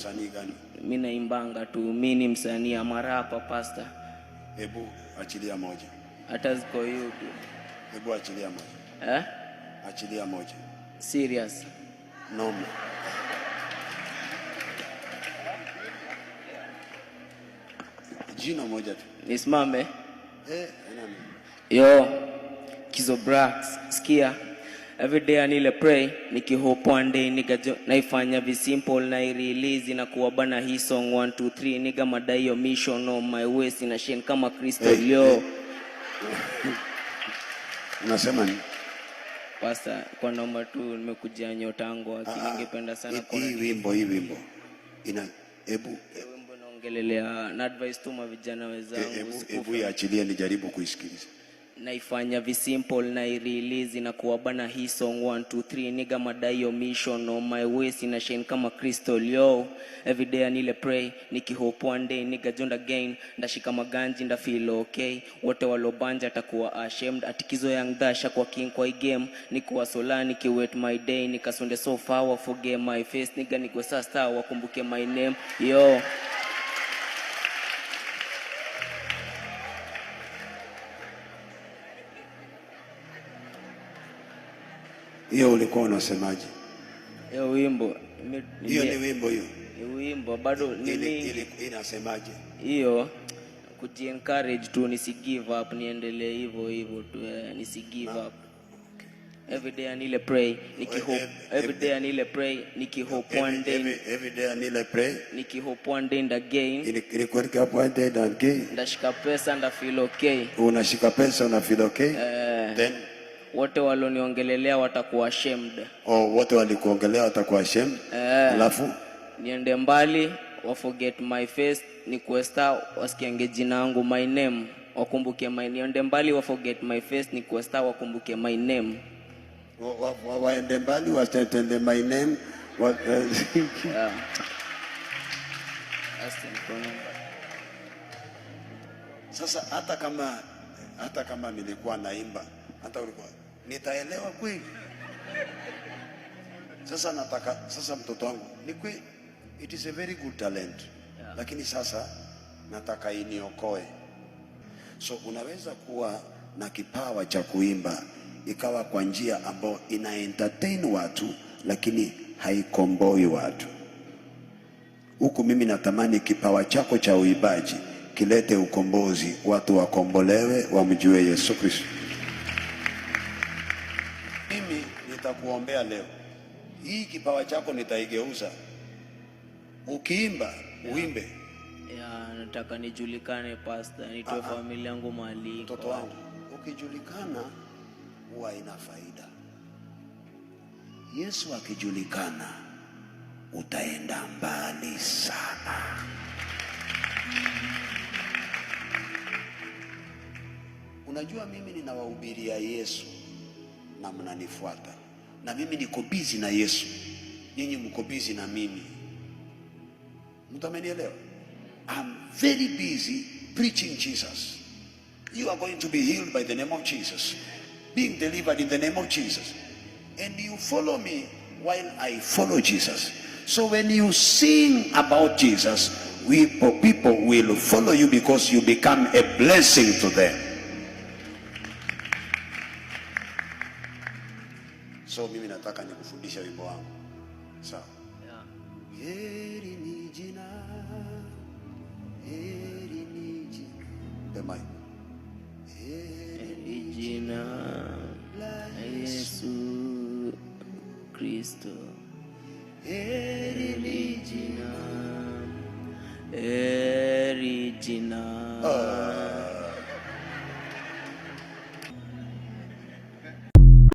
Msanii gani? Mimi naimbanga tu, mimi ni msanii amarapa pastor. Hebu achilia moja. Hata ziko YouTube. Hebu achilia moja. Achilia moja. Serious. No. Jina moja tu. Nisimame. Nani? Yo, Kizo Brax, sikia. Every day I need pray, nikihope one day nigga naifanya vi simple na release na kuwabana hii song 1 2 3 nigga madai yo mission on my waist na shine kama Kristo yo. Unasema nini? Pastor, kwa namba 2 nimekujia nyota yangu ningependa sana kwa hii wimbo ina wimbo naongelelea na advice tu vijana wenzangu. Hebu iachilie nijaribu kuisikiliza. Naifanya vi simple na release na kuwabana hii song 1 2 3 nigga madai yo mission on my waist na shine kama Kristo yo. Every day I need pray, nikihope one day nigga join again, ndashika maganji nda feel okay. Wote walobanja atakuwa ashamed, atikizo yang dasha kwa king kwa game, nikuwa sola nikiwait my day, nikasonde so far wa forget my face nigga niko star wakumbuke my name yo. Hiyo ulikuwa unasemaje? Hiyo wimbo. Hiyo ni wimbo hiyo. Hiyo wimbo bado ili inasemaje? Hiyo encourage tu nisi give up, niendelee hivyo tu, nisi give up. Every day I need pray, nikihope every day I need pray, nikihope one day every day I need pray, nikihope one day and again ilikuwa one day and again ndashika pesa nda feel okay. Unashika pesa una feel okay? Then wote walioniongelelea watakuwa ashamed. Wote walikuongelea watakuwa ashamed. Alafu niende mbali wa forget my face, ni kuesta wasikiange jina langu my name, wakumbuke my name. Niende mbali wa forget my face, ni kuesta wakumbuke my name. Waende mbali wasitende my name. Sasa hata kama nilikuwa naimba, hata ulikuwa nitaelewa kweli. Sasa mtoto wangu ni kweli, it is a very good talent, lakini sasa nataka iniokoe. So unaweza kuwa na kipawa cha kuimba ikawa kwa njia ambayo ina entertain watu lakini haikomboi watu. Huku mimi natamani kipawa chako cha uimbaji kilete ukombozi, watu wakombolewe, wamjue Yesu Kristo. Mimi nitakuombea leo. Hii kipawa chako nitaigeuza. Ukiimba, uimbe. Nataka nijulikane pastor, nitoe familia yangu mahali. Mtoto wangu, ukijulikana huwa ina faida. Yesu akijulikana utaenda mbali sana. Unajua mimi ninawahubiria Yesu na mnanifuata, na mimi niko busy na Yesu, nyinyi mko busy na mimi. Mtu amenielewa? I'm very busy preaching Jesus. You are going to be healed by the name of Jesus, being delivered in the name of Jesus, and you follow me while I follow Jesus. So when you sing about Jesus, people will follow you because you become a blessing to them. So mimi nataka nikufundisha wimbo wangu. Sawa? Heri ni jina. Heri ni jina. The mic. Heri ni jina la Yesu Kristo. Heri ni jina. Heri jina